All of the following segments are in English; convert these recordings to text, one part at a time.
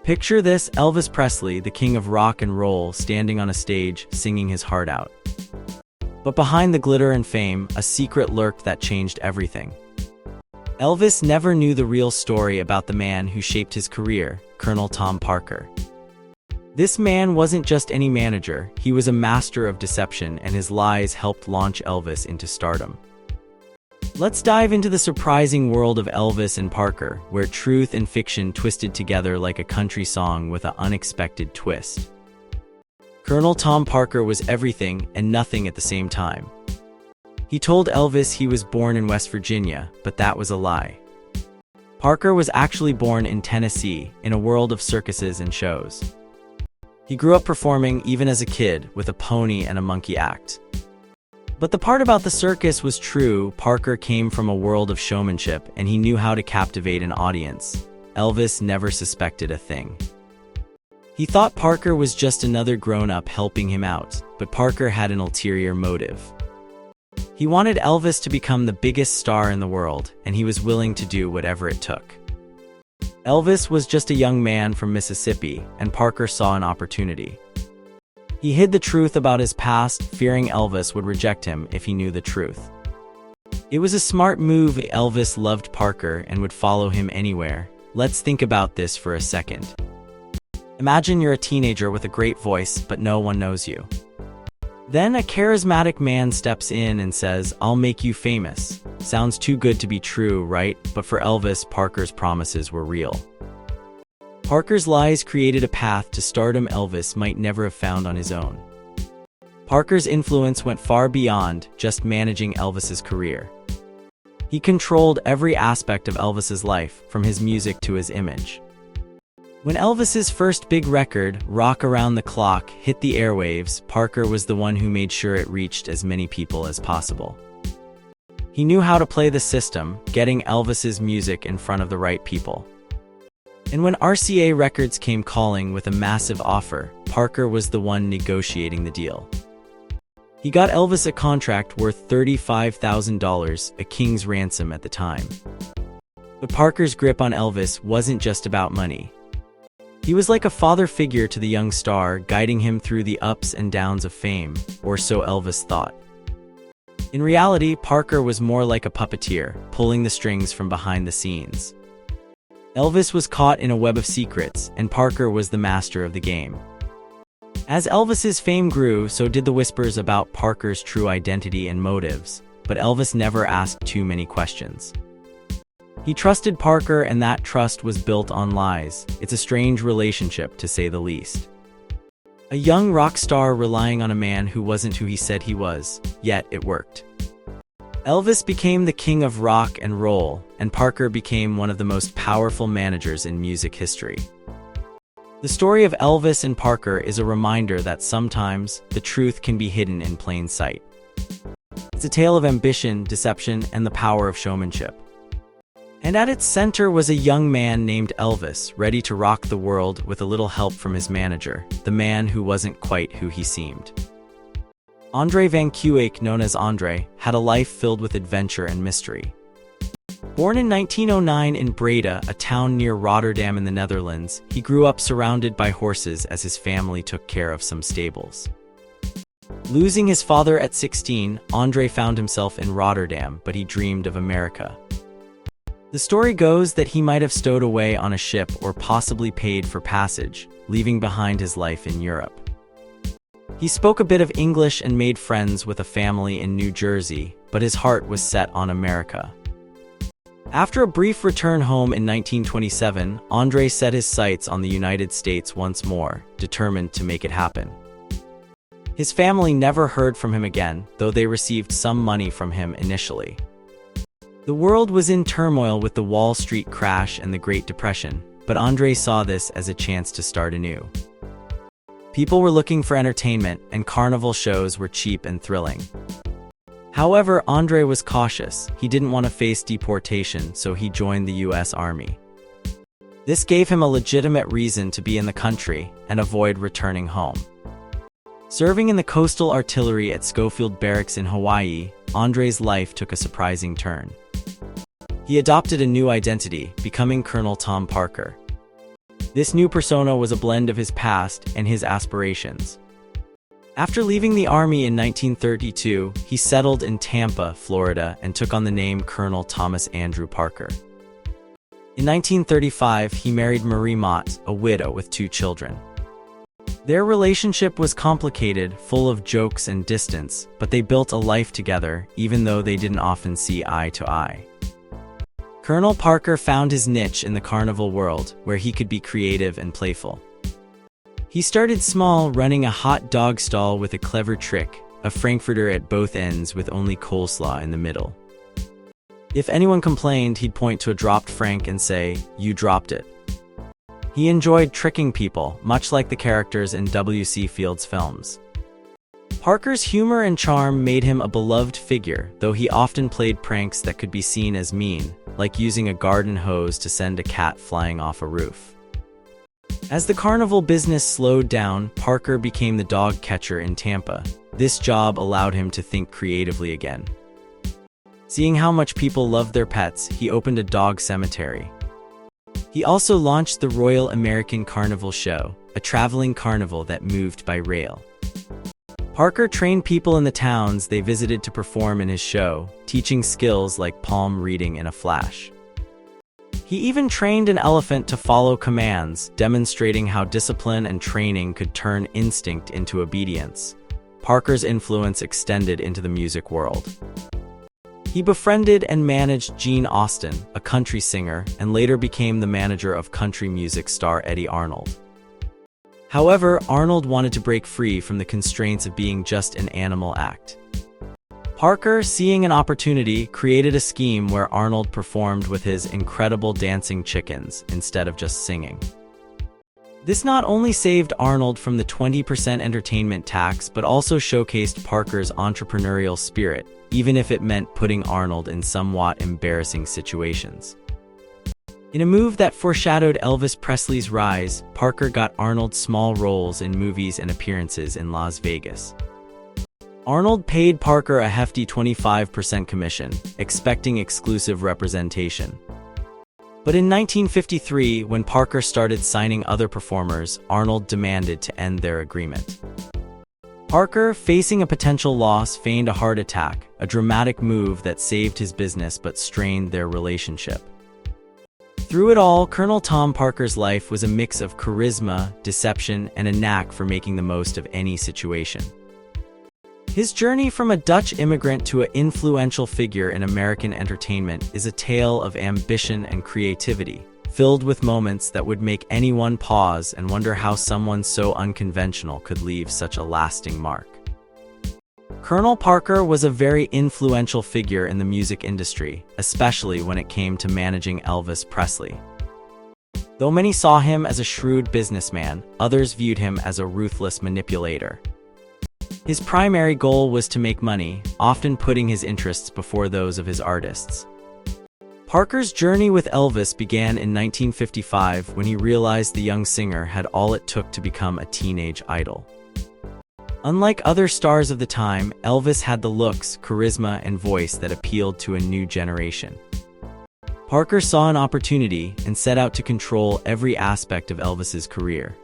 Picture this: Elvis Presley, the king of rock and roll, standing on a stage, singing his heart out. But behind the glitter and fame, a secret lurked that changed everything. Elvis never knew the real story about the man who shaped his career, Colonel Tom Parker. This man wasn't just any manager, he was a master of deception, and his lies helped launch Elvis into stardom. Let's dive into the surprising world of Elvis and Parker, where truth and fiction twisted together like a country song with an unexpected twist. Colonel Tom Parker was everything and nothing at the same time. He told Elvis he was born in West Virginia, but that was a lie. Parker was actually born in Tennessee, in a world of circuses and shows. He grew up performing even as a kid, with a pony and a monkey act. But the part about the circus was true. Parker came from a world of showmanship, and he knew how to captivate an audience. Elvis never suspected a thing. He thought Parker was just another grown-up helping him out, but Parker had an ulterior motive. He wanted Elvis to become the biggest star in the world, and he was willing to do whatever it took. Elvis was just a young man from Mississippi, and Parker saw an opportunity. He hid the truth about his past, fearing Elvis would reject him if he knew the truth. It was a smart move. Elvis loved Parker and would follow him anywhere. Let's think about this for a second. Imagine you're a teenager with a great voice, but no one knows you. Then a charismatic man steps in and says, "I'll make you famous." Sounds too good to be true, right? But for Elvis, Parker's promises were real. Parker's lies created a path to stardom Elvis might never have found on his own. Parker's influence went far beyond just managing Elvis's career. He controlled every aspect of Elvis's life, from his music to his image. When Elvis's first big record, Rock Around the Clock, hit the airwaves, Parker was the one who made sure it reached as many people as possible. He knew how to play the system, getting Elvis's music in front of the right people. And when RCA Records came calling with a massive offer, Parker was the one negotiating the deal. He got Elvis a contract worth $35,000, a king's ransom at the time. But Parker's grip on Elvis wasn't just about money. He was like a father figure to the young star, guiding him through the ups and downs of fame, or so Elvis thought. In reality, Parker was more like a puppeteer, pulling the strings from behind the scenes. Elvis was caught in a web of secrets, and Parker was the master of the game. As Elvis's fame grew, so did the whispers about Parker's true identity and motives, but Elvis never asked too many questions. He trusted Parker, and that trust was built on lies. It's a strange relationship, to say the least. A young rock star relying on a man who wasn't who he said he was, yet it worked. Elvis became the king of rock and roll, and Parker became one of the most powerful managers in music history. The story of Elvis and Parker is a reminder that sometimes the truth can be hidden in plain sight. It's a tale of ambition, deception, and the power of showmanship. And at its center was a young man named Elvis, ready to rock the world with a little help from his manager, the man who wasn't quite who he seemed. Andre Van Kuijk, known as Andre, had a life filled with adventure and mystery. Born in 1909 in Breda, a town near Rotterdam in the Netherlands, he grew up surrounded by horses as his family took care of some stables. Losing his father at 16, Andre found himself in Rotterdam, but he dreamed of America. The story goes that he might have stowed away on a ship or possibly paid for passage, leaving behind his life in Europe. He spoke a bit of English and made friends with a family in New Jersey, but his heart was set on America. After a brief return home in 1927, Andre set his sights on the United States once more, determined to make it happen. His family never heard from him again, though they received some money from him initially. The world was in turmoil with the Wall Street crash and the Great Depression, but Andre saw this as a chance to start anew. People were looking for entertainment, and carnival shows were cheap and thrilling. However, Andre was cautious. He didn't want to face deportation, so he joined the U.S. Army. This gave him a legitimate reason to be in the country and avoid returning home. Serving in the coastal artillery at Schofield Barracks in Hawaii, Andre's life took a surprising turn. He adopted a new identity, becoming Colonel Tom Parker. This new persona was a blend of his past and his aspirations. After leaving the Army in 1932, he settled in Tampa, Florida, and took on the name Colonel Thomas Andrew Parker. In 1935, he married Marie Mott, a widow with 2 children. Their relationship was complicated, full of jokes and distance, but they built a life together, even though they didn't often see eye to eye. Colonel Parker found his niche in the carnival world, where he could be creative and playful. He started small, running a hot dog stall with a clever trick, a frankfurter at both ends with only coleslaw in the middle. If anyone complained, he'd point to a dropped frank and say, "You dropped it." He enjoyed tricking people, much like the characters in W.C. Fields' films. Parker's humor and charm made him a beloved figure, though he often played pranks that could be seen as mean, like using a garden hose to send a cat flying off a roof. As the carnival business slowed down, Parker became the dog catcher in Tampa. This job allowed him to think creatively again. Seeing how much people loved their pets, he opened a dog cemetery. He also launched the Royal American Carnival Show, a traveling carnival that moved by rail. Parker trained people in the towns they visited to perform in his show, teaching skills like palm reading in a flash. He even trained an elephant to follow commands, demonstrating how discipline and training could turn instinct into obedience. Parker's influence extended into the music world. He befriended and managed Gene Austin, a country singer, and later became the manager of country music star Eddie Arnold. However, Arnold wanted to break free from the constraints of being just an animal act. Parker, seeing an opportunity, created a scheme where Arnold performed with his incredible dancing chickens instead of just singing. This not only saved Arnold from the 20% entertainment tax, but also showcased Parker's entrepreneurial spirit, even if it meant putting Arnold in somewhat embarrassing situations. In a move that foreshadowed Elvis Presley's rise, Parker got Arnold small roles in movies and appearances in Las Vegas. Arnold paid Parker a hefty 25% commission, expecting exclusive representation. But in 1953, when Parker started signing other performers, Arnold demanded to end their agreement. Parker, facing a potential loss, feigned a heart attack, a dramatic move that saved his business but strained their relationship. Through it all, Colonel Tom Parker's life was a mix of charisma, deception, and a knack for making the most of any situation. His journey from a Dutch immigrant to an influential figure in American entertainment is a tale of ambition and creativity, filled with moments that would make anyone pause and wonder how someone so unconventional could leave such a lasting mark. Colonel Parker was a very influential figure in the music industry, especially when it came to managing Elvis Presley. Though many saw him as a shrewd businessman, others viewed him as a ruthless manipulator. His primary goal was to make money, often putting his interests before those of his artists. Parker's journey with Elvis began in 1955 when he realized the young singer had all it took to become a teenage idol. Unlike other stars of the time, Elvis had the looks, charisma, and voice that appealed to a new generation. Parker saw an opportunity and set out to control every aspect of Elvis's career.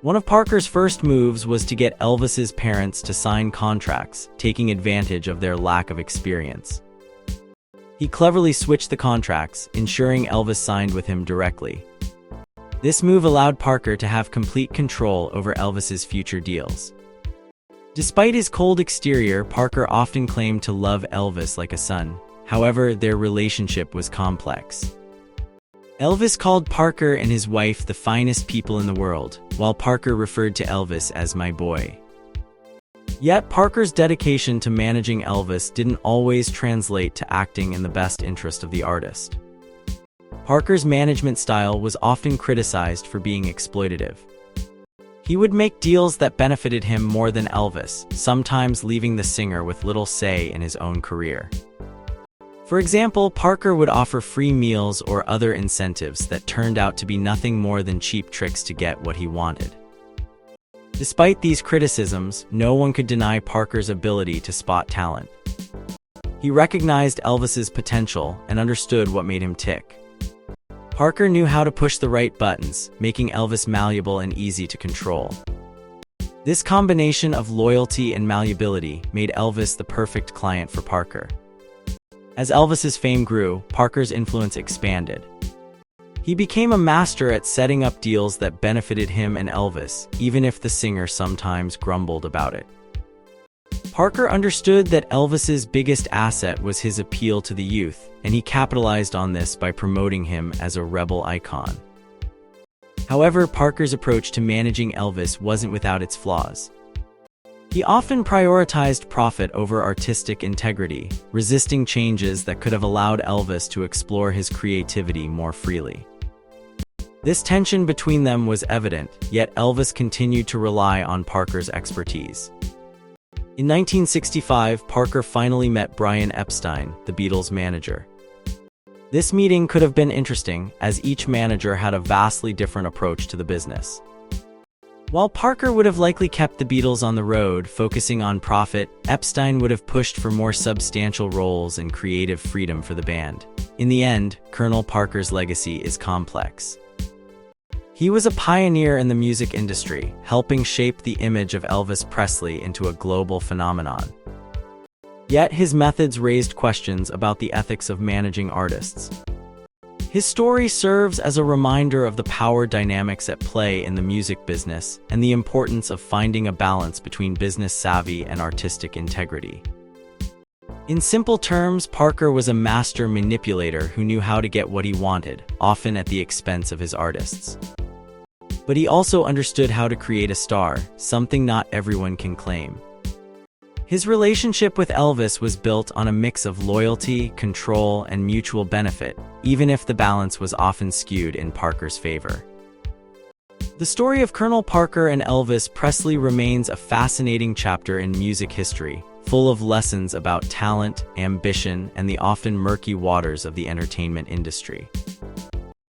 One of Parker's first moves was to get Elvis's parents to sign contracts, taking advantage of their lack of experience. He cleverly switched the contracts, ensuring Elvis signed with him directly. This move allowed Parker to have complete control over Elvis's future deals. Despite his cold exterior, Parker often claimed to love Elvis like a son. However, their relationship was complex. Elvis called Parker and his wife the finest people in the world, while Parker referred to Elvis as "my boy." Yet Parker's dedication to managing Elvis didn't always translate to acting in the best interest of the artist. Parker's management style was often criticized for being exploitative. He would make deals that benefited him more than Elvis, sometimes leaving the singer with little say in his own career. For example, Parker would offer free meals or other incentives that turned out to be nothing more than cheap tricks to get what he wanted. Despite these criticisms, no one could deny Parker's ability to spot talent. He recognized Elvis's potential and understood what made him tick. Parker knew how to push the right buttons, making Elvis malleable and easy to control. This combination of loyalty and malleability made Elvis the perfect client for Parker. As Elvis's fame grew, Parker's influence expanded. He became a master at setting up deals that benefited him and Elvis, even if the singer sometimes grumbled about it. Parker understood that Elvis's biggest asset was his appeal to the youth, and he capitalized on this by promoting him as a rebel icon. However, Parker's approach to managing Elvis wasn't without its flaws. He often prioritized profit over artistic integrity, resisting changes that could have allowed Elvis to explore his creativity more freely. This tension between them was evident, yet Elvis continued to rely on Parker's expertise. In 1965, Parker finally met Brian Epstein, the Beatles' manager. This meeting could have been interesting, as each manager had a vastly different approach to the business. While Parker would have likely kept the Beatles on the road, focusing on profit, Epstein would have pushed for more substantial roles and creative freedom for the band. In the end, Colonel Parker's legacy is complex. He was a pioneer in the music industry, helping shape the image of Elvis Presley into a global phenomenon. Yet his methods raised questions about the ethics of managing artists. His story serves as a reminder of the power dynamics at play in the music business and the importance of finding a balance between business savvy and artistic integrity. In simple terms, Parker was a master manipulator who knew how to get what he wanted, often at the expense of his artists. But he also understood how to create a star, something not everyone can claim. His relationship with Elvis was built on a mix of loyalty, control, and mutual benefit, even if the balance was often skewed in Parker's favor. The story of Colonel Parker and Elvis Presley remains a fascinating chapter in music history, full of lessons about talent, ambition, and the often murky waters of the entertainment industry.